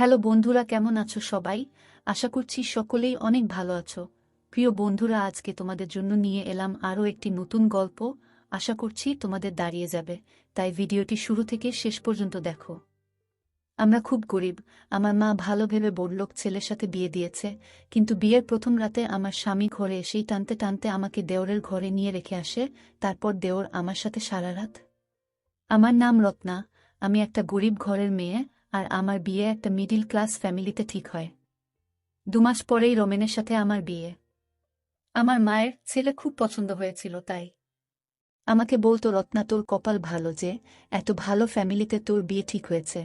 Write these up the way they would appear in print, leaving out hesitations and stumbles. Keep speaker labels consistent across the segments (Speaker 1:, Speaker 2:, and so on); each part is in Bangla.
Speaker 1: হ্যালো বন্ধুরা, কেমন আছো সবাই? আশা করছি সকলেই অনেক ভালো আছো। প্রিয় বন্ধুরা, আজকে তোমাদের জন্য নিয়ে এলাম আরও একটি নতুন গল্প। আশা করছি তোমাদের দাঁড়িয়ে যাবে, তাই ভিডিওটি শুরু থেকে শেষ পর্যন্ত দেখো। আমরা খুব গরিব। আমার মা ভালো ভেবে বড়লোক ছেলের সাথে বিয়ে দিয়েছে, কিন্তু বিয়ের প্রথম রাতে আমার স্বামী ঘরে এসেই টানতে টানতে আমাকে দেওরের ঘরে নিয়ে রেখে আসে। তারপর দেওর আমার সাথে সারা রাত। আমার নাম রত্না, আমি একটা গরিব ঘরের মেয়ে, আর আমার বিয়ে একটা মিডিল ক্লাস ফ্যামিলিতে ঠিক হয়। 2 মাস পরেই রমেনের সাথে আমার বিয়ে। আমার মায়ের ছেলে খুব পছন্দ হয়েছিল, তাই আমাকে বলতো, রত্না, তোর কপাল ভালো যে এত ভালো ফ্যামিলিতে তোর বিয়ে ঠিক হয়েছে।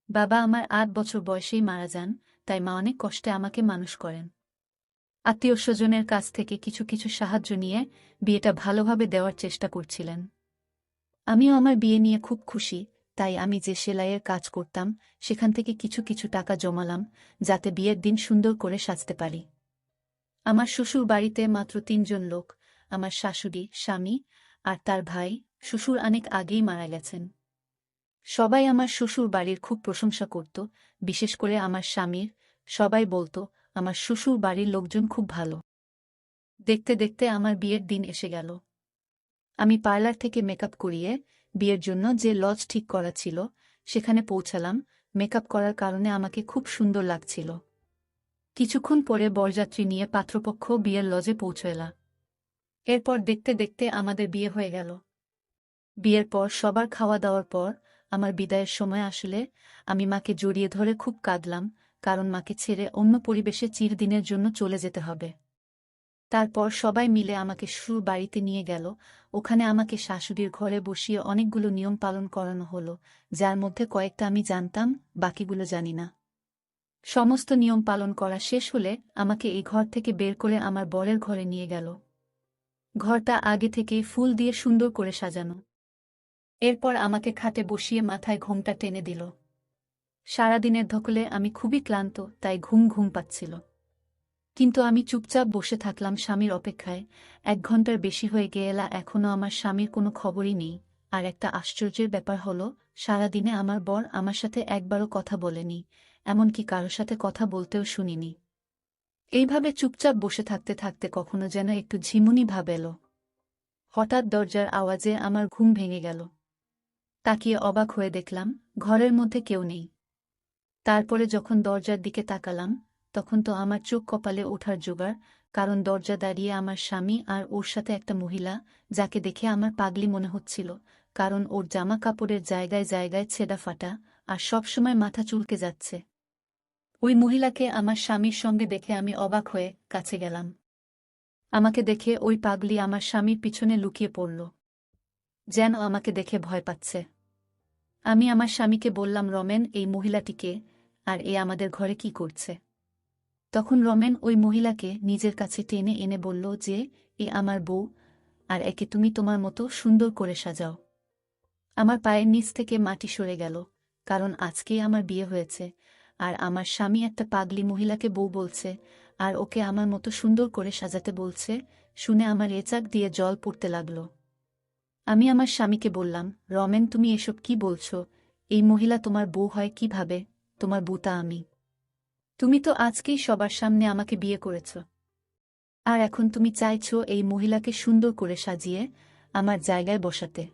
Speaker 1: বাবা আমার 8 বছর বয়সেই মারা যান, তাই মা অনেক কষ্টে আমাকে মানুষ করেন। আত্মীয় স্বজনের কাছ থেকে কিছু কিছু সাহায্য নিয়ে বিয়েটা ভালোভাবে দেওয়ার চেষ্টা করছিলেন। আমিও আমার বিয়ে নিয়ে খুব খুশি, তাই আমি যে সেলাইয়ের কাজ করতাম সেখান থেকে কিছু কিছু টাকা জমালাম, যাতে বিয়ের দিন সুন্দর করে সাজতে পারি। আমার শ্বশুর বাড়িতে মাত্র 3 জন লোক, আমার শাশুড়ি, স্বামী আর তার ভাই। শ্বশুর অনেক আগেই মারা গেছেন। সবাই আমার শ্বশুর বাড়ির খুব প্রশংসা করত, বিশেষ করে আমার স্বামীর। সবাই বলতো আমার শ্বশুর বাড়ির লোকজন খুব ভালো। দেখতে দেখতে আমার বিয়ের দিন এসে গেল। আমি পার্লার থেকে মেকআপ করিয়ে বিয়ের জন্য যে লজ ঠিক করা ছিল সেখানে পৌঁছালাম। মেকআপ করার কারণে আমাকে খুব সুন্দর লাগছিল। কিছুক্ষণ পরে বরযাত্রী নিয়ে পাত্রপক্ষ বিয়ের লজে পৌঁছলা। এরপর দেখতে দেখতে আমাদের বিয়ে হয়ে গেল। বিয়ের পর সবার খাওয়া দাওয়ার পর আমার বিদায়ের সময় আসলে আমি মাকে জড়িয়ে ধরে খুব কাঁদলাম, কারণ মাকে ছেড়ে অন্য পরিবেশে চিরদিনের জন্য চলে যেতে হবে। তারপর সবাই মিলে আমাকে শ্বশুর বাড়িতে নিয়ে গেল। ওখানে আমাকে শাশুড়ির ঘরে বসিয়ে অনেকগুলো নিয়ম পালন করানো হলো, যার মধ্যে কয়েকটা আমি জানতাম, বাকিগুলো জানি না। সমস্ত নিয়ম পালন করা শেষ হলে আমাকে এই ঘর থেকে বের করে আমার বরের ঘরে নিয়ে গেল। ঘরটা আগে থেকেই ফুল দিয়ে সুন্দর করে সাজানো। এরপর আমাকে খাটে বসিয়ে মাথায় ঘোমটা টেনে দিল। সারাদিনের ধকলে আমি খুবই ক্লান্ত, তাই ঘুম ঘুম পাচ্ছিল। কিন্তু আমি চুপচাপ বসে থাকলাম স্বামীর অপেক্ষায়। 1 ঘন্টার বেশি হয়ে গেলা, এখনও আমার স্বামীর কোনো খবরই নেই। আর একটা আশ্চর্যের ব্যাপার হলো, সারাদিনে আমার বর আমার সাথে একবারও কথা বলেনি, এমনকি কারো সাথে কথা বলতেও শুনিনি। এইভাবে চুপচাপ বসে থাকতে থাকতে কখনো যেন একটু ঝিমুনি ভাব এলো। হঠাৎ দরজার আওয়াজে আমার ঘুম ভেঙে গেল। তাকিয়ে অবাক হয়ে দেখলাম ঘরের মধ্যে কেউ নেই। তারপরে যখন দরজার দিকে তাকালাম, তখন তো আমার চোখ কপালে ওঠার জোগাড়, কারণ দরজা দাঁড়িয়ে আমার স্বামী আর ওর সাথে একটা মহিলা, যাকে দেখে আমার পাগলি মনে হচ্ছিল, কারণ ওর জামা কাপড়ের জায়গায় জায়গায় ছেঁড়া ফাটা, আর সবসময় মাথা চুলকে যাচ্ছে। ওই মহিলাকে আমার স্বামীর সঙ্গে দেখে আমি অবাক হয়ে কাছে গেলাম। আমাকে দেখে ওই পাগলি আমার স্বামীর পিছনে লুকিয়ে পড়ল, যেন আমাকে দেখে ভয় পাচ্ছে। আমি আমার স্বামীকে বললাম, রমেন, এই মহিলাটিকে, আর এ আমাদের ঘরে কি করছে? তখন রমেন ওই মহিলাকে নিজের কাছে টেনে এনে বলল যে, এ আমার বউ, আর একে তুমি তোমার মতো সুন্দর করে সাজাও। আমার পায়ের নিচ থেকে মাটি সরে গেল, কারণ আজকেই আমার বিয়ে হয়েছে, আর আমার স্বামী একটা পাগলি মহিলাকে বউ বলছে, আর ওকে আমার মতো সুন্দর করে সাজাতে বলছে। শুনে আমার এচাক দিয়ে জল পড়তে লাগল। আমি আমার স্বামীকে বললাম, রমেন, তুমি এসব কি বলছো? এই মহিলা তোমার বউ হয় কিভাবে? তোমার বউটা আমি। তুমি তো আজকেই সবার সামনে আমাকে বিয়ে করেছ, আর এখন তুমি চাইছো এই মহিলাকে সুন্দর করে সাজিয়ে আমার জায়গায় বসাতে।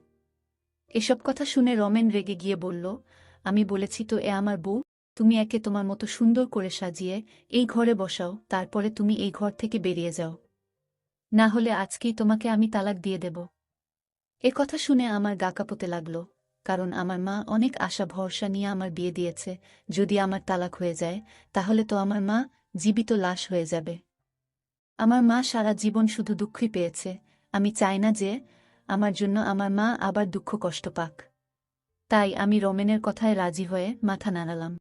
Speaker 1: এসব কথা শুনে রমেন রেগে গিয়ে বলল, আমি বলেছি তো এ আমার বউ, তুমি একে তোমার মতো সুন্দর করে সাজিয়ে এই ঘরে বসাও, তারপরে তুমি এই ঘর থেকে বেরিয়ে যাও, না হলে আজকেই তোমাকে আমি তালাক দিয়ে দেব। এ কথা শুনে আমার গা কাঁপতে লাগল, কারণ আমার মা অনেক আশা ভরসা নিয়ে আমার বিয়ে দিয়েছে। যদি আমার তালাক হয়ে যায়, তাহলে তো আমার মা জীবিত লাশ হয়ে যাবে। আমার মা সারা জীবন শুধু দুঃখই পেয়েছে। আমি চাই না যে আমার জন্য আমার মা আবার দুঃখ কষ্ট পাক। তাই আমি রমেনের কথায় রাজি হয়ে মাথা নাড়ালাম।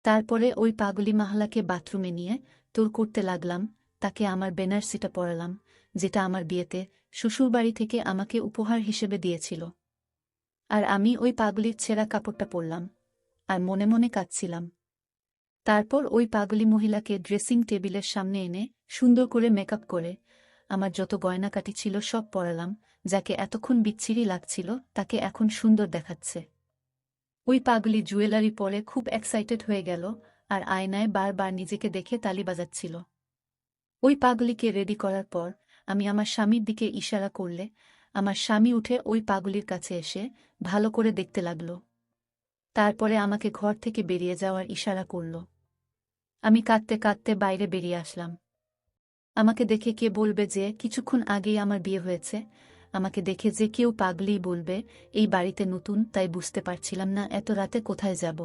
Speaker 1: তারপরে ওই পাগলি মাহলাকে বাথরুমে নিয়ে তোর করতে লাগলাম। তাকে আমার বেনারসিটা পরালাম, যেটা আমার বিয়েতে শ্বশুরবাড়ি থেকে আমাকে উপহার হিসেবে দিয়েছিল। আর আমি ওই পাগলির ছেঁড়া কাপড়টা পরলাম, আর মনে মনে কাঁদছিলাম। তারপর ওই পাগলি মহিলাকে ড্রেসিং টেবিলের সামনে এনে সুন্দর করে মেকআপ করে আমার যত গয়নাকাটি ছিল সব পরালাম। যাকে এতক্ষণ বিচ্ছিরি লাগছিল তাকে এখন সুন্দর দেখাচ্ছে। ওই পাগলি জুয়েলারি পরে খুব এক্সাইটেড হয়ে গেল আর আয়নায় বারবার নিজেকে দেখে তালি বাজাচ্ছিল। ওই পাগলিকে রেডি করার পর আমি আমার স্বামীর দিকে ইশারা করলে আমার স্বামী উঠে ওই পাগলির কাছে এসে ভালো করে দেখতে লাগল। তারপরে আমাকে ঘর থেকে বেরিয়ে যাওয়ার ইশারা করল। আমি কাঁদতে কাঁদতে বাইরে বেরিয়ে আসলাম। আমাকে দেখে কে বলবে যে কিছুক্ষণ আগেই আমার বিয়ে হয়েছে? আমাকে দেখে যে কেউ পাগলিই বলবে। এই বাড়িতে নতুন, তাই বুঝতে পারছিলাম না এত রাতে কোথায় যাব।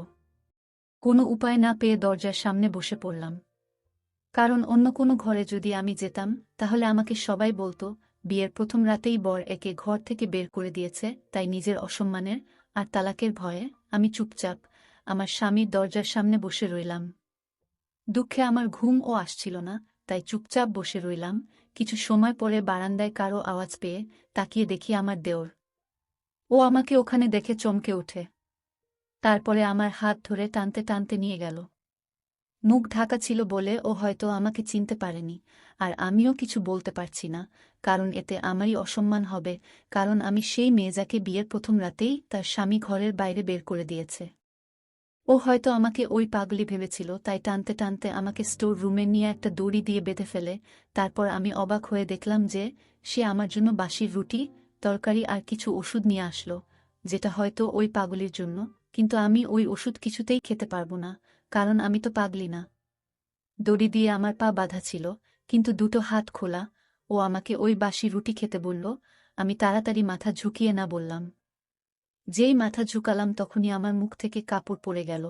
Speaker 1: কোনো উপায় না পেয়ে দরজার সামনে বসে পড়লাম। কারণ অন্য কোনো ঘরে যদি আমি যেতাম তাহলে আমাকে সবাই বলতো বিয়ের প্রথম রাতেই বর একে ঘর থেকে বের করে দিয়েছে। তাই নিজের অসম্মানের আর তালাকের ভয়ে আমি চুপচাপ আমার স্বামীর দরজার সামনে বসে রইলাম। দুঃখে আমার ঘুমও আসছিল না, তাই চুপচাপ বসে রইলাম। কিছু সময় পরে বারান্দায় কারো আওয়াজ পেয়ে তাকিয়ে দেখি আমার দেওর। ও আমাকে ওখানে দেখে চমকে ওঠে। তারপরে আমার হাত ধরে টানতে টানতে নিয়ে গেল। মুখ ঢাকা ছিল বলে ও হয়তো আমাকে চিনতে পারেনি, আর আমিও কিছু বলতে পারছি না, কারণ এতে আমারই অসম্মান হবে। কারণ আমি সেই মেয়ে যাকে বিয়ের প্রথম রাতেই তার স্বামী ঘরের বাইরে বের করে দিয়েছে। ও হয়তো আমাকে ওই পাগলি ভেবেছিল, তাই টানতে টানতে আমাকে স্টোর রুমে নিয়ে একটা দড়ি দিয়ে বেঁধে ফেলে। তারপর আমি অবাক হয়ে দেখলাম যে সে আমার জন্য বাসির রুটি, তরকারি আর কিছু ওষুধ নিয়ে আসলো, যেটা হয়তো ওই পাগলির জন্য। কিন্তু আমি ওই ওষুধ কিছুতেই খেতে পারবো না, কারণ আমি তো পাগলি না। দড়ি দিয়ে আমার পা বাঁধা ছিল, কিন্তু দুটো হাত খোলা। ও আমাকে ওই বাসি রুটি খেতে বলল। আমি তাড়াতাড়ি মাথা ঝুঁকিয়ে না বললাম। যেই মাথা ঝুঁকালাম তখনই আমার মুখ থেকে কাপড় পড়ে গেল,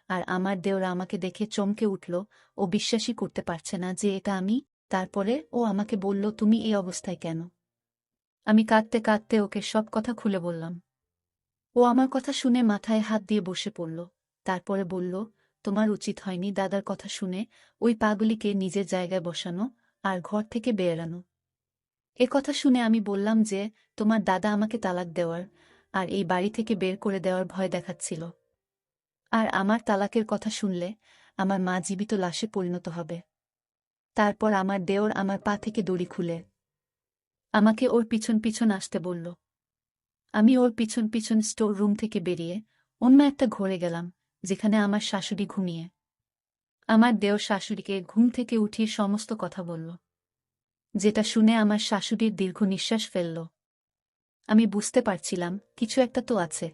Speaker 1: আর আমার দেওরা আমাকে দেখে চমকে উঠল। ও বিশ্বাসই করতে পারছে না যে এটা আমি। তারপরে ও আমাকে বলল, তুমি এই অবস্থায় কেন? আমি কাঁদতে কাঁদতে ওকে সব কথা খুলে বললাম। ও আমার কথা শুনে মাথায় হাত দিয়ে বসে পড়ল। তারপরে বলল, তোমার উচিত হয়নি দাদার কথা শুনে ওই পাগলিকে নিজের জায়গায় বসানো আর ঘর থেকে বেরানো। এ কথা শুনে আমি বললাম যে তোমার দাদা আমাকে তালাক দেওয়ার আর এই বাড়ি থেকে বের করে দেওয়ার ভয় দেখাচ্ছিল। আর আমার তালাকের কথা শুনলে আমার মা জীবিত লাশে পরিণত হবে। তারপর আমার দেওর আমার পা থেকে দড়ি খুলে আমাকে ওর পিছন পিছন আসতে বলল। আমি ওর পিছন পিছন স্টোর রুম থেকে বেরিয়ে অন্য একটা ঘরে গেলাম, যেখানে আমার শাশুড়ি ঘুমিয়ে। আমার দেওর শাশুড়িকে ঘুম থেকে উঠিয়ে সমস্ত কথা বলল, যেটা শুনে আমার শাশুড়ির দীর্ঘ নিঃশ্বাস ফেলল। আমি বুঝতে পারছিলাম কিছু একটা তো আছে,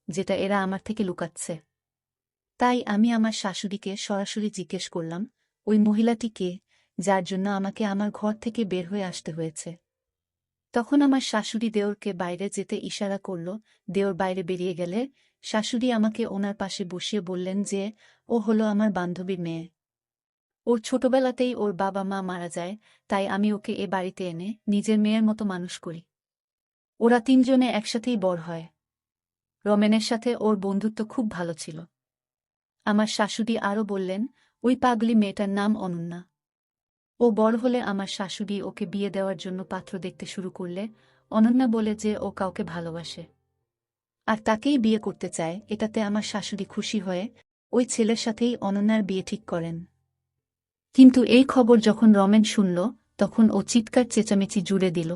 Speaker 1: যেটা এরা আমার থেকে লুকাচ্ছে। তাই আমি আমার শাশুড়িকে সরাসরি জিজ্ঞেস করলাম, ওই মহিলাটি কে, যার জন্য আমাকে আমার ঘর থেকে বের হয়ে আসতে হয়েছে? তখন আমার শাশুড়ি দেওরকে বাইরে যেতে ইশারা করল। দেওর বাইরে বেরিয়ে গেলে শাশুড়ি আমাকে ওনার পাশে বসিয়ে বললেন যে ও হলো আমার বান্ধবীর মেয়ে। ওর ছোটবেলাতেই ওর বাবা মা মারা যায়, তাই আমি ওকে এ বাড়িতে এনে নিজের মেয়ের মতো মানুষ করি। ওরা তিনজনে একসাথেই বড় হয়। রমেনের সাথে ওর বন্ধুত্ব খুব ভালো ছিল। আমার শাশুড়ি আরও বললেন, ওই পাগলি মেয়েটার নাম অনন্যা। ও বড় হলে আমার শাশুড়ি ওকে বিয়ে দেওয়ার জন্য পাত্র দেখতে শুরু করলে অনন্যা বলে যে ও কাউকে ভালোবাসে আর তাকেই বিয়ে করতে চায়। এটাতে আমার শাশুড়ি খুশি হয়ে ওই ছেলের সাথেই অনন্যার বিয়ে ঠিক করেন। কিন্তু এই খবর যখন রমেন শুনল তখন ও চিৎকার চেঁচামেচি জুড়ে দিল,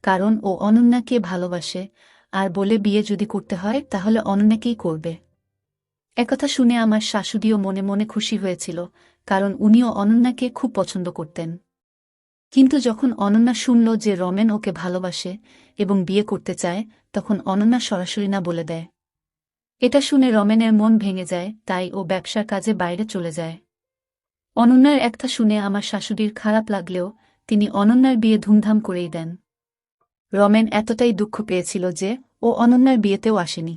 Speaker 1: কারণ ও অনন্যাকে ভালোবাসে আর বলে বিয়ে যদি করতে হয় তাহলে অনন্যাকেই করবে। একথা শুনে আমার শাশুড়িও মনে মনে খুশি হয়েছিল, কারণ উনিও অনন্যাকে খুব পছন্দ করতেন। কিন্তু যখন অনন্যা শুনল যে রমেন ওকে ভালোবাসে এবং বিয়ে করতে চায়, তখন অনন্যা সরাসরি না বলে দেয়। এটা শুনে রমেনের মন ভেঙে যায়, তাই ও ব্যবসার কাজে বাইরে চলে যায়। অনন্যার একটা শুনে আমার শাশুড়ির খারাপ লাগলেও তিনি অনন্যার বিয়ে ধুমধাম করেই দেন। রমেন এতটাই দুঃখ পেয়েছিল যে ও অনন্যার বিয়েতেও আসেনি।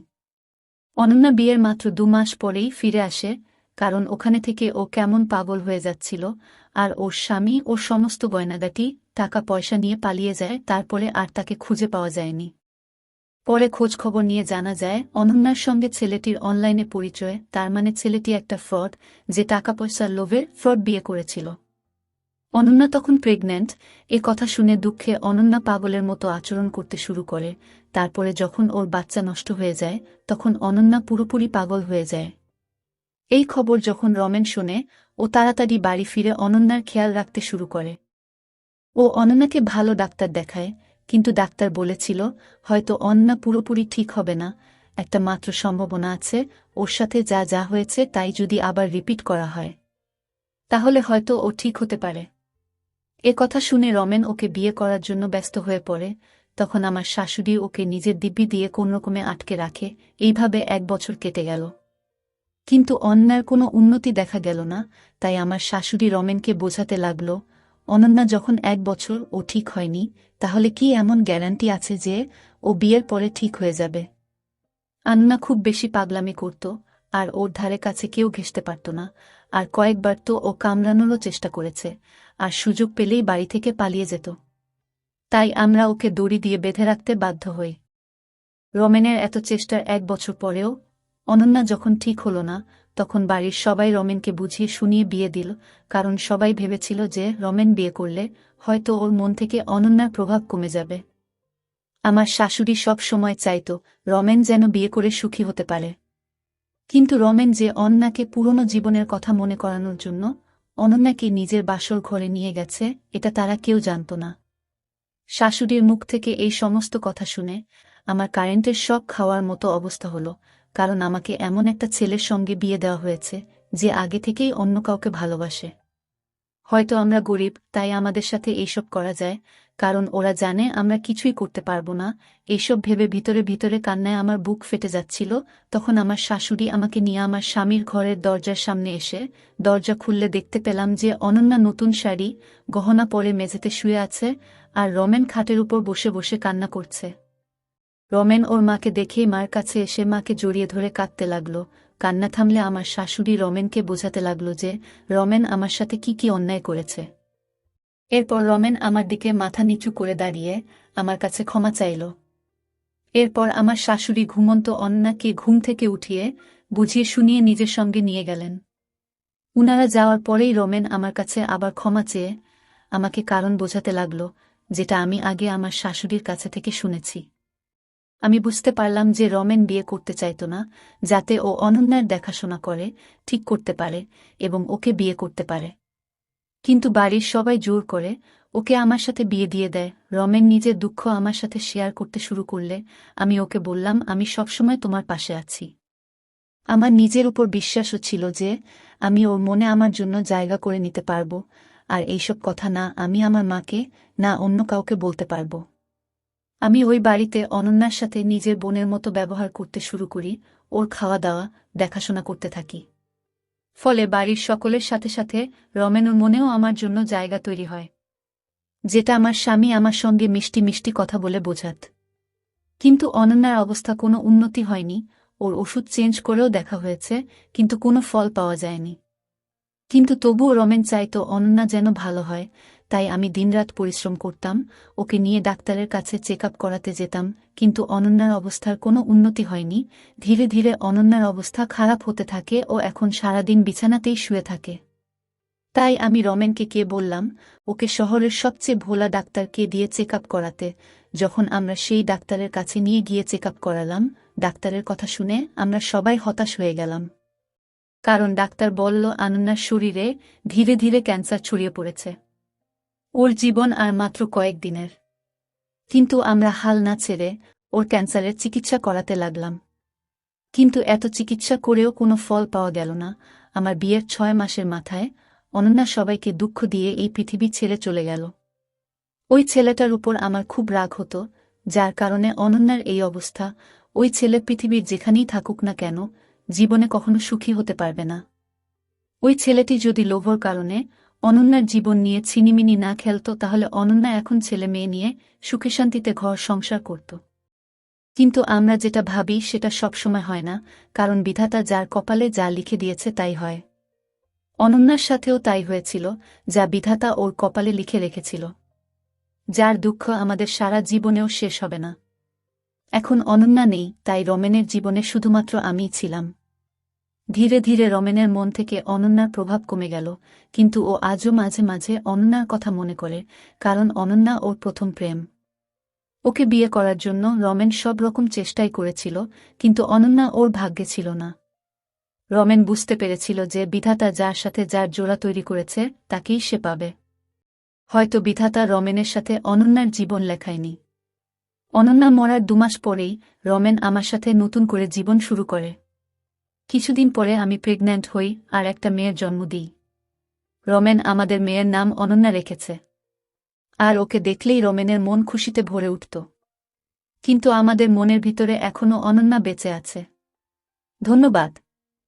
Speaker 1: অনন্যা বিয়ের মাত্র 2 মাস পরেই ফিরে আসে, কারণ ওখানে থেকে ও কেমন পাগল হয়ে যাচ্ছিল। আর ওর স্বামী ওর সমস্ত গয়নাগাটি টাকা পয়সা নিয়ে পালিয়ে যায়। তারপরে আর তাকে খুঁজে পাওয়া যায়নি। পরে খোঁজ খবর নিয়ে জানা যায় অনন্যার সঙ্গে ছেলেটির অনলাইনে পরিচয়, তার মানে ছেলেটি একটা ফ্রড, যে টাকা পয়সার লোভে ফ্রড বিয়ে করেছিল। অনন্যা তখন প্রেগন্যান্ট। এ কথা শুনে দুঃখে অনন্যা পাগলের মতো আচরণ করতে শুরু করে। তারপরে যখন ওর বাচ্চা নষ্ট হয়ে যায় তখন অনন্যা পুরোপুরি পাগল হয়ে যায়। এই খবর যখন রমেন শোনে ও তাড়াতাড়ি বাড়ি ফিরে অনন্যার খেয়াল রাখতে শুরু করে। ও অনন্যাকে ভালো ডাক্তার দেখায়, কিন্তু ডাক্তার বলেছিল হয়তো অনন্যা পুরোপুরি ঠিক হবে না, একটা মাত্র সম্ভাবনা আছে, ওর সাথে যা যা হয়েছে তাই যদি আবার রিপিট করা হয় তাহলে হয়তো ও ঠিক হতে পারে। এ কথা শুনে রমেন ওকে বিয়ে করার জন্য ব্যস্ত হয়ে পড়ে। তখন আমার শাশুড়ি ওকে নিজের দিব্যি দিয়ে কোনোরকমে আটকে রাখে। এইভাবে 1 বছর কেটে গেল, কিন্তু অন্যার কোনো উন্নতি দেখা গেল না। তাই আমার শাশুড়ি রমেনকে বোঝাতে লাগল, অনন্যা যখন 1 বছর ও ঠিক হয়নি, তাহলে কি এমন গ্যারান্টি আছে যে ও বিয়ের পরে ঠিক হয়ে যাবে? আন্না খুব বেশি পাগলামি করত, আর ওর ধারে কাছে কেউ ঘেঁষতে পারত না। আর কয়েকবার তো ও কামড়ানোরও চেষ্টা করেছে, আর সুযোগ পেলেই বাড়ি থেকে পালিয়ে যেত। তাই আমরা ওকে দড়ি দিয়ে বেঁধে রাখতে বাধ্য হই। রমেনের এত চেষ্টার 1 বছর পরেও অনন্যা যখন ঠিক হল না, তখন বাড়ির সবাই রমেনকে বুঝিয়ে শুনিয়ে বিয়ে দিল। কারণ সবাই ভেবেছিল যে রমেন বিয়ে করলে হয়তো ওর মন থেকে অনন্যার প্রভাব কমে যাবে। আমার শাশুড়ি সব সময় চাইত রমেন যেন বিয়ে করে সুখী হতে পারে। কিন্তু রমেন যে অনন্যাকে পুরনো জীবনের কথা মনে করানোর জন্য অনন্যাকে নিজের বাসর ঘরে নিয়ে গেছে, এটা তারা কেউ জানত না। শাশুড়ির মুখ থেকে এই সমস্ত কথা শুনে আমার কারেন্টের শক খাওয়ার মতো অবস্থা হলো। কারণ আমাকে এমন একটা ছেলের সঙ্গে বিয়ে দেওয়া হয়েছে যে আগে থেকেই অন্য কাউকে ভালোবাসে। হয়তো আমরা গরিব, তাই আমাদের সাথে এইসব করা যায়, কারণ ওরা জানে আমরা কিছুই করতে পারবো না। এইসব ভেবে ভিতরে ভিতরে কান্নায় আমার বুক ফেটে যাচ্ছিল। তখন আমার শাশুড়ি আমাকে নিয়ে আমার স্বামীর ঘরের দরজার সামনে এসে দরজা খুললে দেখতে পেলাম যে অনন্যা নতুন শাড়ি গহনা পরে মেঝেতে শুয়ে আছে, আর রমেন খাটের উপর বসে বসে কান্না করছে। রমেন ওর মাকে দেখেই মার কাছে এসে মাকে জড়িয়ে ধরে কাঁদতে লাগল। কান্না থামলে আমার শাশুড়ি রমেনকে বোঝাতে লাগল যে রমেন আমার সাথে কি কি অন্যায় করেছে। এরপর রমেন আমার দিকে মাথা নিচু করে দাঁড়িয়ে আমার কাছে ক্ষমা চাইল। এরপর আমার শাশুড়ি ঘুমন্ত অন্নাকে ঘুম থেকে উঠিয়ে বুঝিয়ে শুনিয়ে নিজের সঙ্গে নিয়ে গেলেন। উনারা যাওয়ার পরেই রমেন আমার কাছে আবার ক্ষমা চেয়ে আমাকে কারণ বোঝাতে লাগল, যেটা আমি আগে আমার শাশুড়ির কাছে থেকে শুনেছি। আমি বুঝতে পারলাম যে রমেন বিয়ে করতে চাইত না, যাতে ও অনন্যার দেখাশোনা করে, ঠিক করতে পারে এবং ওকে বিয়ে করতে পারে। কিন্তু বাড়ির সবাই জোর করে ওকে আমার সাথে বিয়ে দিয়ে দেয়। রমেন নিজের দুঃখ আমার সাথে শেয়ার করতে শুরু করলে আমি ওকে বললাম, আমি সবসময় তোমার পাশে আছি। আমার নিজের উপর বিশ্বাসও ছিল যে আমি ওর মনে আমার জন্য জায়গা করে নিতে পারব, আর এইসব কথা না আমি আমার মাকে না অন্য কাউকে বলতে পারব। আমি ওই বাড়িতে অনন্যার সাথে নিজের বোনের মতো ব্যবহার করতে শুরু করি, ওর খাওয়া দাওয়া দেখাশোনা করতে থাকি। ফলে বাড়ির সকলের সাথে সাথে রমেনুর মনেও আমার জন্য জায়গা তৈরি হয়, যেটা আমার স্বামী আমার সঙ্গে মিষ্টি মিষ্টি কথা বলে বোঝাত। কিন্তু অনন্যার অবস্থা কোনো উন্নতি হয়নি। ওর ওষুধ চেঞ্জ করেও দেখা হয়েছে, কিন্তু কোনো ফল পাওয়া যায়নি। কিন্তু তবুও রমেন চাইত অনন্যা যেন ভালো হয়, তাই আমি দিনরাত পরিশ্রম করতাম, ওকে নিয়ে ডাক্তারের কাছে চেক আপ করাতে যেতাম। কিন্তু অনন্যার অবস্থার কোনো উন্নতি হয়নি। ধীরে ধীরে অনন্যার অবস্থা খারাপ হতে থাকে ও এখন সারাদিন বিছানাতেই শুয়ে থাকে। তাই আমি রমেনকে বললাম ওকে শহরের সবচেয়ে ভোলা ডাক্তারকে দিয়ে চেক আপ করাতে। যখন আমরা সেই ডাক্তারের কাছে নিয়ে গিয়ে চেক আপ করালাম, ডাক্তারের কথা শুনে আমরা সবাই হতাশ হয়ে গেলাম। কারণ ডাক্তার বলল অনন্যার শরীরে ধীরে ধীরে ক্যান্সার ছড়িয়ে পড়েছে, ওর জীবন আর মাত্র কয়েকদিনের। কিন্তু আমরা হাল না ছেড়ে ওর ক্যান্সারের চিকিৎসা করাতে লাগলাম। কিন্তু এত চিকিৎসা করেও কোনো ফল পাওয়া গেল না। আমার বিয়ের 6 মাসের মাথায় অনন্যা সবাইকে দুঃখ দিয়ে এই পৃথিবী ছেড়ে চলে গেল। ওই ছেলেটার উপর আমার খুব রাগ হতো, যার কারণে অনন্যার এই অবস্থা। ওই ছেলে পৃথিবীর যেখানেই থাকুক না কেন, জীবনে কখনো সুখী হতে পারবে না। ওই ছেলেটি যদি লোভর কারণে অনন্যার জীবন নিয়ে ছিনিমিনি না খেলত, তাহলে অনন্যা এখন ছেলে মেয়ে নিয়ে সুখে শান্তিতে ঘর সংসার করত। কিন্তু আমরা যেটা ভাবি সেটা সবসময় হয় না, কারণ বিধাতা যার কপালে যা লিখে দিয়েছে তাই হয়। অনন্যার সাথেও তাই হয়েছিল, যা বিধাতা ওর কপালে লিখে রেখেছিল, যার দুঃখ আমাদের সারা জীবনেও শেষ হবে না। এখন অনন্যা নেই, তাই রমেনের জীবনে শুধুমাত্র আমিই ছিলাম। ধীরে ধীরে রমেনের মন থেকে অনন্যার প্রভাব কমে গেল, কিন্তু ও আজও মাঝে মাঝে অনন্যার কথা মনে করে, কারণ অনন্যা ওর প্রথম প্রেম। ওকে বিয়ে করার জন্য রমেন সব রকম চেষ্টাই করেছিল, কিন্তু অনন্যা ওর ভাগ্যে ছিল না। রমেন বুঝতে পেরেছিল যে বিধাতা যার সাথে যার জোড়া তৈরি করেছে তাকেই সে পাবে। হয়তো বিধাতা রমেনের সাথে অনন্যার জীবন লেখায়নি। অনন্যা মরার 2 মাস পরেই রমেন আমার সাথে নতুন করে জীবন শুরু করে। কিছুদিন পরে আমি প্রেগন্যান্ট হই আর একটা মেয়ের জন্ম দিই। রমেন আমাদের মেয়ের নাম অনন্যা রেখেছে। আর ওকে দেখলেই রমেনের মন খুশিতে ভরে উঠত। কিন্তু আমাদের মনের ভিতরে এখনও অনন্যা বেঁচে আছে। ধন্যবাদ।